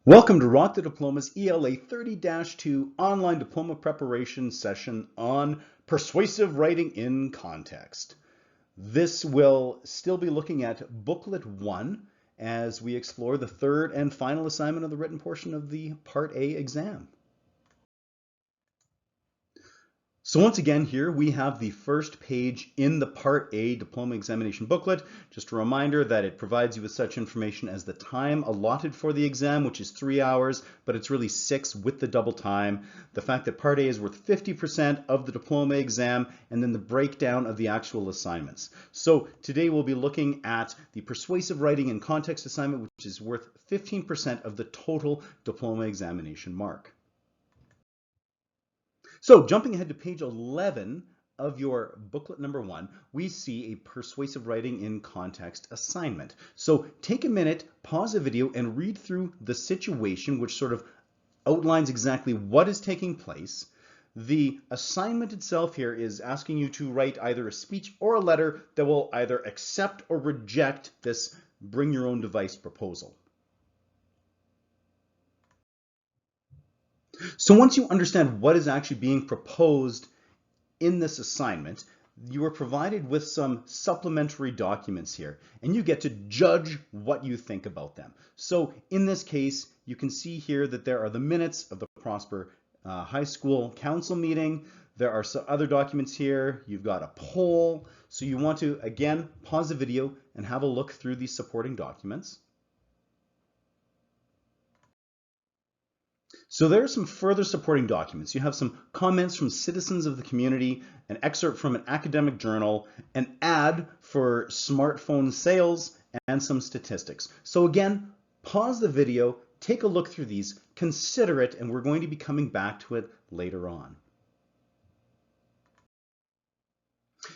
Welcome to Rock the Diploma's ELA 30-2 online diploma preparation session on persuasive writing in context. This will still be looking at booklet 1 as we explore the third and final assignment of the written portion of the Part A exam. So once again here we have the first page in the Part A diploma examination booklet. Just a reminder that it provides you with such information as the time allotted for the exam, which is 3 hours, but it's really 6 with the double time. The fact that Part A is worth 50% of the diploma exam, and then the breakdown of the actual assignments. So today we'll be looking at the persuasive writing in context assignment, which is worth 15% of the total diploma examination mark. So jumping ahead to page 11 of your booklet number 1, we see a persuasive writing in context assignment. So take a minute, pause the video, and read through the situation, which sort of outlines exactly what is taking place. The assignment itself here is asking you to write either a speech or a letter that will either accept or reject this bring your own device proposal. So once you understand what is actually being proposed in this assignment, you are provided with some supplementary documents here, and you get to judge what you think about them. So in this case, you can see here that there are the minutes of the Prosper High School Council meeting. There are some other documents here. You've got a poll. So you want to, again, pause the video and have a look through these supporting documents. So there are some further supporting documents. You have some comments from citizens of the community, an excerpt from an academic journal, an ad for smartphone sales, and some statistics. So again, pause the video, take a look through these, consider it, and we're going to be coming back to it later on.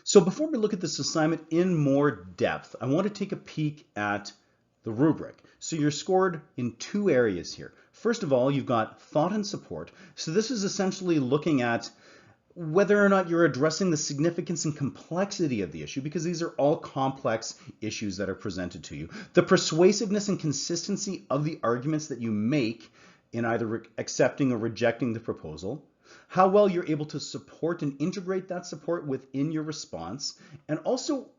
So before we look at this assignment in more depth, I want to take a peek at the rubric. So you're scored in 2 areas here. First of all, you've got thought and support. So this is essentially looking at whether or not you're addressing the significance and complexity of the issue, because these are all complex issues that are presented to you. The persuasiveness and consistency of the arguments that you make in either accepting or rejecting the proposal, how well you're able to support and integrate that support within your response, and also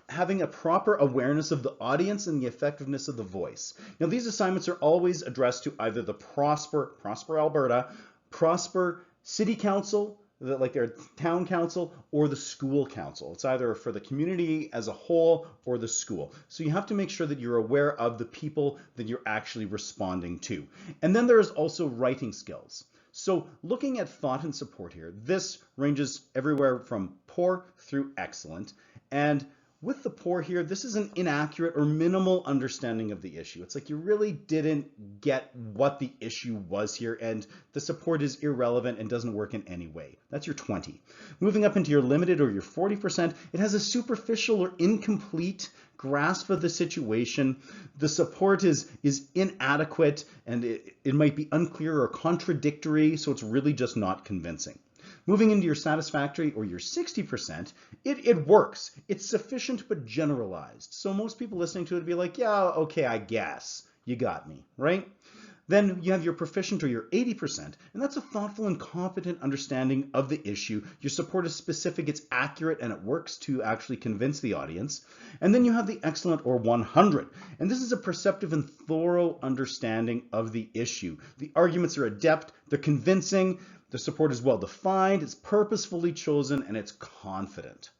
having a proper awareness of the audience and the effectiveness of the voice. Now, these assignments are always addressed to either the Prosper Alberta, Prosper City Council, like their town council, or the school council. It's either for the community as a whole or the school. So you have to make sure that you're aware of the people that you're actually responding to. And then there's also writing skills. So looking at thought and support here, this ranges everywhere from poor through excellent. And with the poor here, this is an inaccurate or minimal understanding of the issue. It's like you really didn't get what the issue was here, and the support is irrelevant and doesn't work in any way. That's your 20. Moving up into your limited or your 40%, it has a superficial or incomplete grasp of the situation. The support is inadequate, and it might be unclear or contradictory, so it's really just not convincing. Moving into your satisfactory or your 60%, it works. It's sufficient but generalized. So most people listening to it would be like, yeah, okay, I guess. You got me, right? Then you have your proficient or your 80%, and that's a thoughtful and competent understanding of the issue. Your support is specific, it's accurate, and it works to actually convince the audience. And then you have the excellent or 100, and this is a perceptive and thorough understanding of the issue. The arguments are adept, they're convincing, the support is well defined, it's purposefully chosen, and it's confident.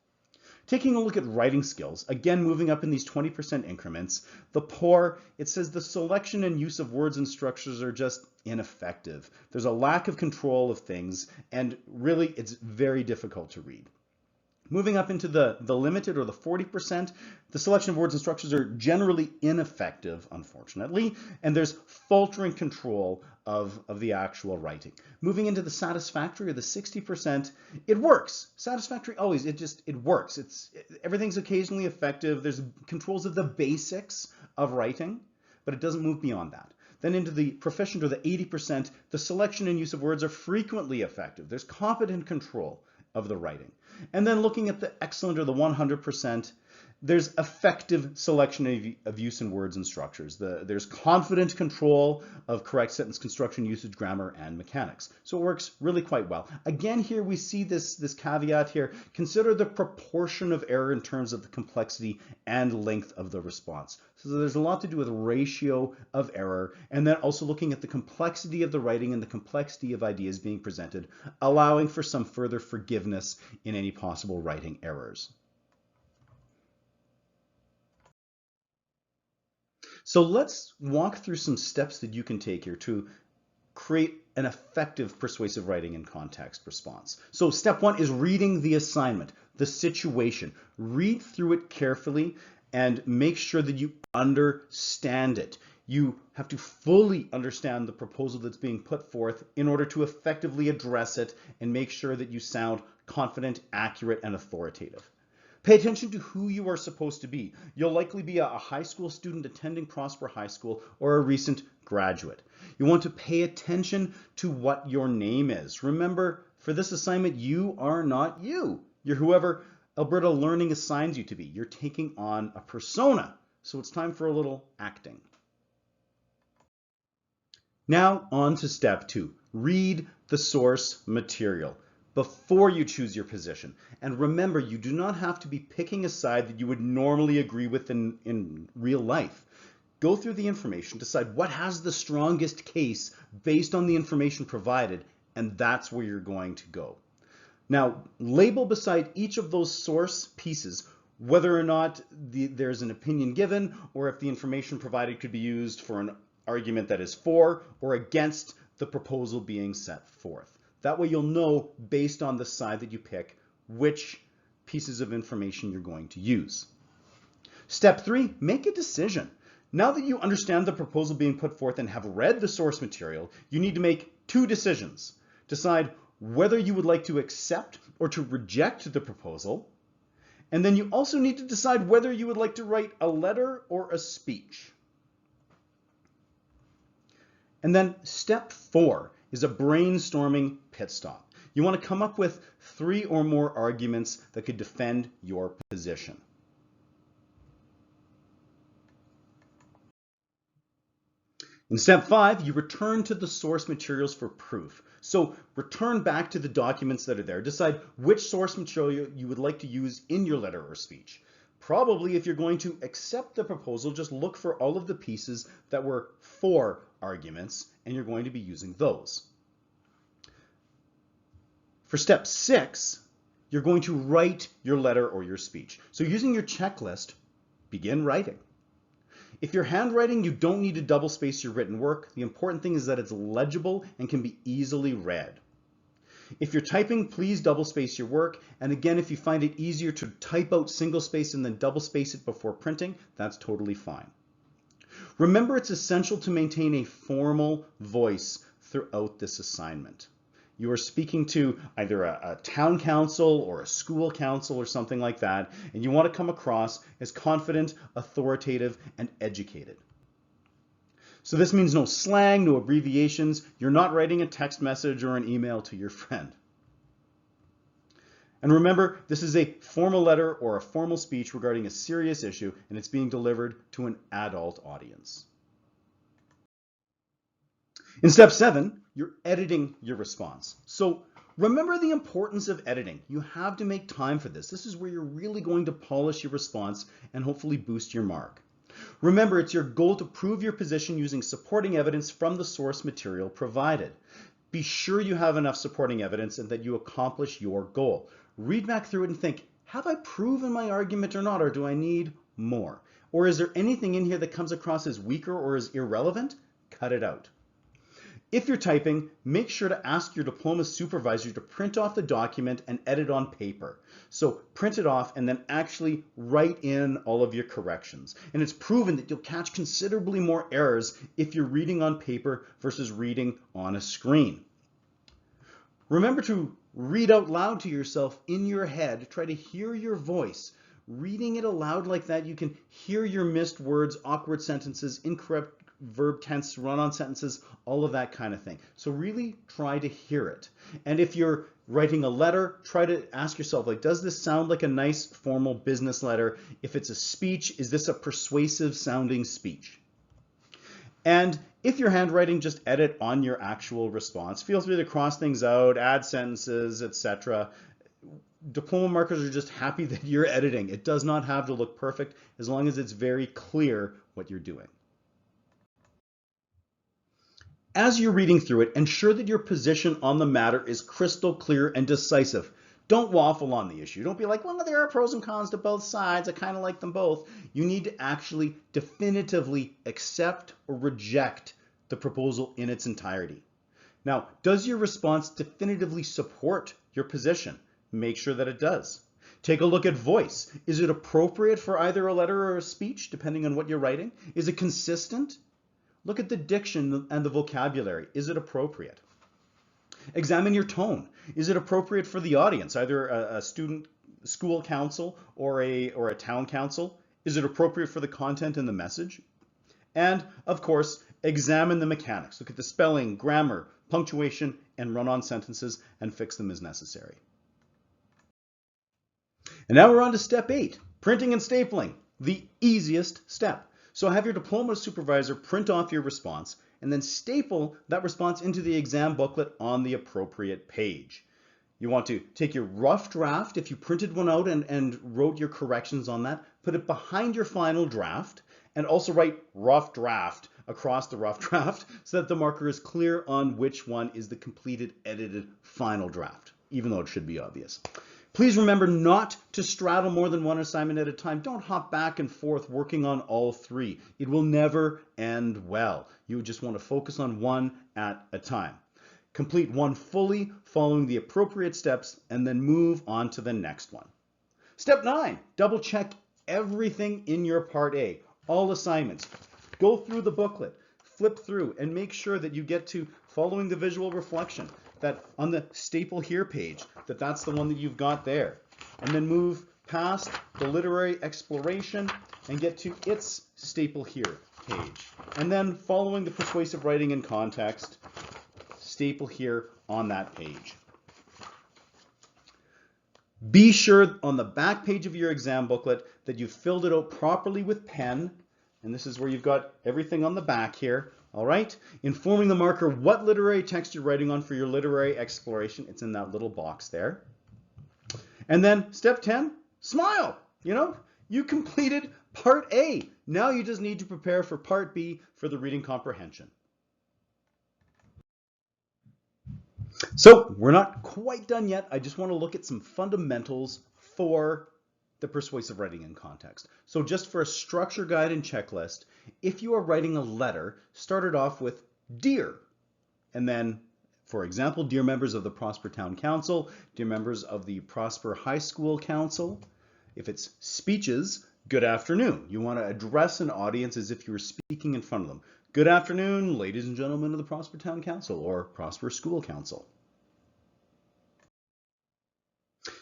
Taking a look at writing skills, again moving up in these 20% increments, the poor, it says the selection and use of words and structures are just ineffective. There's a lack of control of things, and really it's very difficult to read. Moving up into the limited or the 40%, the selection of words and structures are generally ineffective, unfortunately, and there's faltering control of the actual writing. Moving into the satisfactory or the 60%, it works. Satisfactory always, it works. Everything's occasionally effective. There's controls of the basics of writing, but it doesn't move beyond that. Then into the proficient or the 80%, the selection and use of words are frequently effective. There's competent control of the writing. And then looking at the excellent or the 100%, There's effective selection of use in words and structures. There's confident control of correct sentence construction, usage, grammar, and mechanics. So it works really quite well. Again, here we see this caveat here. Consider the proportion of error in terms of the complexity and length of the response. So there's a lot to do with ratio of error, and then also looking at the complexity of the writing and the complexity of ideas being presented, allowing for some further forgiveness in any possible writing errors. So let's walk through some steps that you can take here to create an effective persuasive writing and context response. So step one is reading the assignment, the situation. Read through it carefully and make sure that you understand it. You have to fully understand the proposal that's being put forth in order to effectively address it and make sure that you sound confident, accurate, and authoritative. Pay attention to who you are supposed to be. You'll likely be a high school student attending Prosper High School or a recent graduate. You want to pay attention to what your name is. Remember, for this assignment, you are not you. You're whoever Alberta Learning assigns you to be. You're taking on a persona. So it's time for a little acting. Now on to step two. Read the source material before you choose your position. And remember, you do not have to be picking a side that you would normally agree with in real life. Go through the information, decide what has the strongest case based on the information provided, and that's where you're going to go. Now, label beside each of those source pieces whether or not there's an opinion given, or if the information provided could be used for an argument that is for or against the proposal being set forth. That way you'll know, based on the side that you pick, which pieces of information you're going to use. Step three, make a decision. Now that you understand the proposal being put forth and have read the source material, you need to make two decisions. Decide whether you would like to accept or to reject the proposal, and then you also need to decide whether you would like to write a letter or a speech. And then step four is a brainstorming pit stop. You want to come up with 3 or more arguments that could defend your position. In step 5, you return to the source materials for proof. So return back to the documents that are there. Decide which source material you would like to use in your letter or speech. Probably if you're going to accept the proposal, just look for all of the pieces that were for arguments, and you're going to be using those. For step 6, you're going to write your letter or your speech. So using your checklist, begin writing. If you're handwriting, you don't need to double space your written work. The important thing is that it's legible and can be easily read. If you're typing, please double space your work. And again, if you find it easier to type out single space and then double space it before printing, that's totally fine. Remember, it's essential to maintain a formal voice throughout this assignment. You are speaking to either a town council or a school council or something like that, and you want to come across as confident, authoritative, and educated. So this means no slang, no abbreviations. You're not writing a text message or an email to your friend. And remember, this is a formal letter or a formal speech regarding a serious issue, and it's being delivered to an adult audience. In step 7, you're editing your response. So remember the importance of editing. You have to make time for this. This is where you're really going to polish your response and hopefully boost your mark. Remember, it's your goal to prove your position using supporting evidence from the source material provided. Be sure you have enough supporting evidence and that you accomplish your goal. Read back through it and think, have I proven my argument or not, or do I need more? Or is there anything in here that comes across as weaker or as irrelevant? Cut it out. If you're typing, make sure to ask your diploma supervisor to print off the document and edit on paper. So print it off and then actually write in all of your corrections. And it's proven that you'll catch considerably more errors if you're reading on paper versus reading on a screen. Remember to read out loud to yourself in your head. Try to hear your voice. Reading it aloud like that, you can hear your missed words, awkward sentences, incorrect verb tense, run-on sentences, all of that kind of thing. So really try to hear it. And if you're writing a letter, try to ask yourself, like, does this sound like a nice formal business letter? If it's a speech, is this a persuasive sounding speech? And if you're handwriting, just edit on your actual response. Feel free to cross things out, add sentences, etc. Diploma markers are just happy that you're editing. It does not have to look perfect as long as it's very clear what you're doing. As you're reading through it, ensure that your position on the matter is crystal clear and decisive. Don't waffle on the issue. Don't be like, well, there are pros and cons to both sides. I kind of like them both. You need to actually definitively accept or reject the proposal in its entirety. Now, does your response definitively support your position? Make sure that it does. Take a look at voice. Is it appropriate for either a letter or a speech, depending on what you're writing? Is it consistent? Look at the diction and the vocabulary. Is it appropriate? Examine your tone. Is it appropriate for the audience, either a student school council or a town council? Is it appropriate for the content and the message? And of course, examine the mechanics. Look at the spelling, grammar, punctuation, and run-on sentences and fix them as necessary. And now we're on to step 8, printing and stapling, the easiest step. So have your diploma supervisor print off your response and then staple that response into the exam booklet on the appropriate page. You want to take your rough draft, if you printed one out and wrote your corrections on that, put it behind your final draft, and also write rough draft across the rough draft so that the marker is clear on which one is the completed, edited final draft, even though it should be obvious. Please remember not to straddle more than one assignment at a time. Don't hop back and forth working on all 3. It will never end well. You just want to focus on one at a time. Complete one fully, following the appropriate steps, and then move on to the next one. Step 9, double check everything in your Part A, all assignments. Go through the booklet, flip through, and make sure that you get to following the visual reflection, that on the staple here page, that's the one that you've got there. And then move past the literary exploration and get to its staple here page. And then following the persuasive writing in context, staple here on that page. Be sure on the back page of your exam booklet that you filled it out properly with pen. And this is where you've got everything on the back here. All right, informing the marker what literary text you're writing on for your literary exploration. It's in that little box there. And then step 10, smile. You completed Part A. Now you just need to prepare for Part B for the reading comprehension. So we're not quite done yet. I just want to look at some fundamentals for the persuasive writing in context. So just for a structure guide and checklist, if you are writing a letter, start it off with dear. And then, for example, dear members of the Prosper Town Council, dear members of the Prosper High School Council. If it's speeches, good afternoon. You want to address an audience as if you were speaking in front of them. Good afternoon, ladies and gentlemen of the Prosper Town Council or Prosper School Council.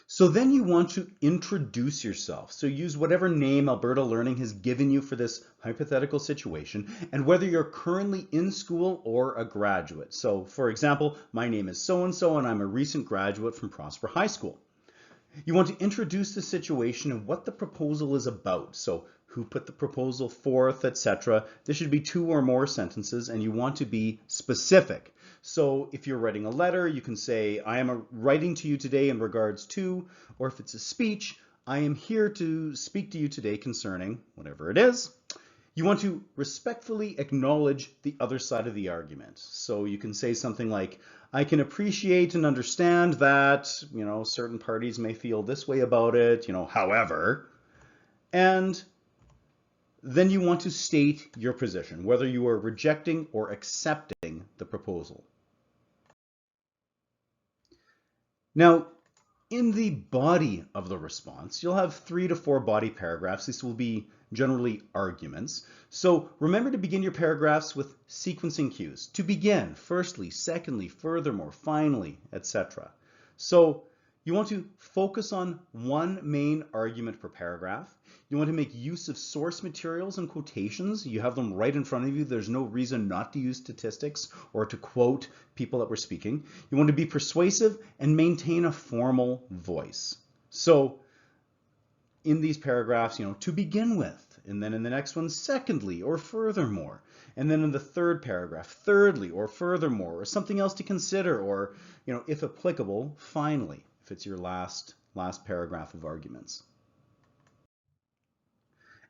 So then you want to introduce yourself. So use whatever name Alberta Learning has given you for this hypothetical situation, and whether you're currently in school or a graduate. So for example, my name is so-and-so and I'm a recent graduate from Prosper High School. You want to introduce the situation and what the proposal is about. So who put the proposal forth, etc. There should be 2 or more sentences, and you want to be specific. So if you're writing a letter, you can say, I am writing to you today in regards to, or if it's a speech, I am here to speak to you today concerning whatever it is. You want to respectfully acknowledge the other side of the argument. So you can say something like, I can appreciate and understand that, certain parties may feel this way about it, however. And then you want to state your position, whether you are rejecting or accepting the proposal. Now, in the body of the response, you'll have 3 to 4 body paragraphs. These will be generally arguments. So remember to begin your paragraphs with sequencing cues. To begin, firstly, secondly, furthermore, finally, etc. So You want to focus on one main argument per paragraph. You want to make use of source materials and quotations. You have them right in front of you. There's no reason not to use statistics or to quote people that were speaking. You want to be persuasive and maintain a formal voice. So in these paragraphs, to begin with, and then in the next one, secondly, or furthermore. And then in the third paragraph, thirdly, or furthermore, or something else to consider, or, if applicable, finally, if it's your last paragraph of arguments.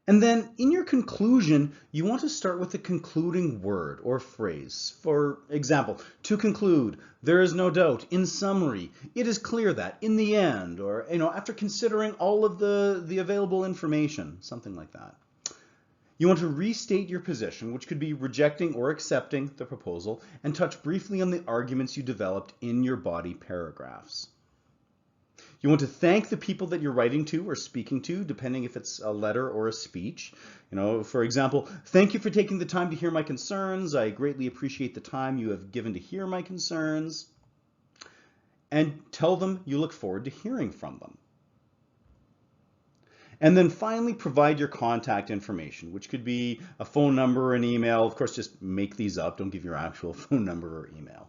And then in your conclusion, you want to start with a concluding word or phrase. For example, to conclude, there is no doubt, in summary, it is clear that, in the end, or after considering all of the available information, something like that. You want to restate your position, which could be rejecting or accepting the proposal, and touch briefly on the arguments you developed in your body paragraphs. You want to thank the people that you're writing to or speaking to, depending if it's a letter or a speech. For example, thank you for taking the time to hear my concerns. I greatly appreciate the time you have given to hear my concerns. And tell them you look forward to hearing from them. And then finally, provide your contact information, which could be a phone number or an email. Of course, just make these up. Don't give your actual phone number or email.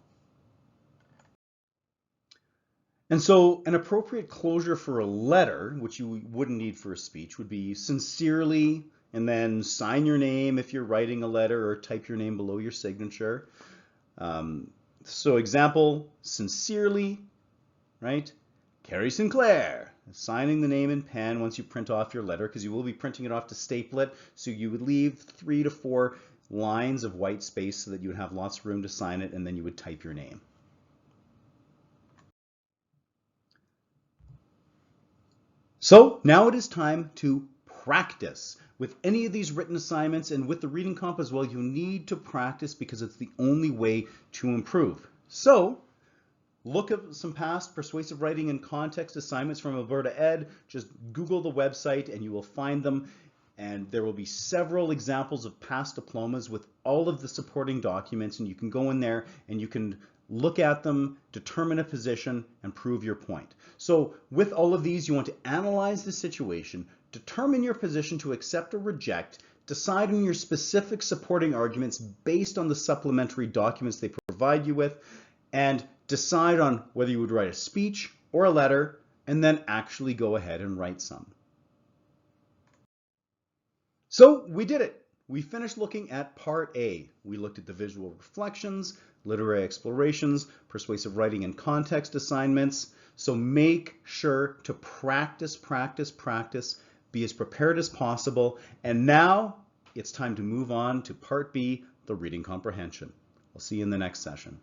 And so an appropriate closure for a letter, which you wouldn't need for a speech, would be sincerely, and then sign your name if you're writing a letter, or type your name below your signature. So example, sincerely, right? Carrie Sinclair, signing the name in pen once you print off your letter, because you will be printing it off to staple it. So you would leave 3 to 4 lines of white space so that you would have lots of room to sign it, and then you would type your name. So now it is time to practice. With any of these written assignments and with the reading comp as well, you need to practice because it's the only way to improve. So look at some past persuasive writing and context assignments from Alberta Ed. Just Google the website and you will find them. And there will be several examples of past diplomas with all of the supporting documents, and you can go in there and you can look at them, determine a position, and prove your point. So with all of these, you want to analyze the situation, determine your position to accept or reject, decide on your specific supporting arguments based on the supplementary documents they provide you with, and decide on whether you would write a speech or a letter, and then actually go ahead and write some. So we did it. We finished looking at part A. We looked at the visual reflections, literary explorations, persuasive writing and context assignments. So make sure to practice, practice, practice, be as prepared as possible. And now it's time to move on to part B, the reading comprehension. I'll see you in the next session.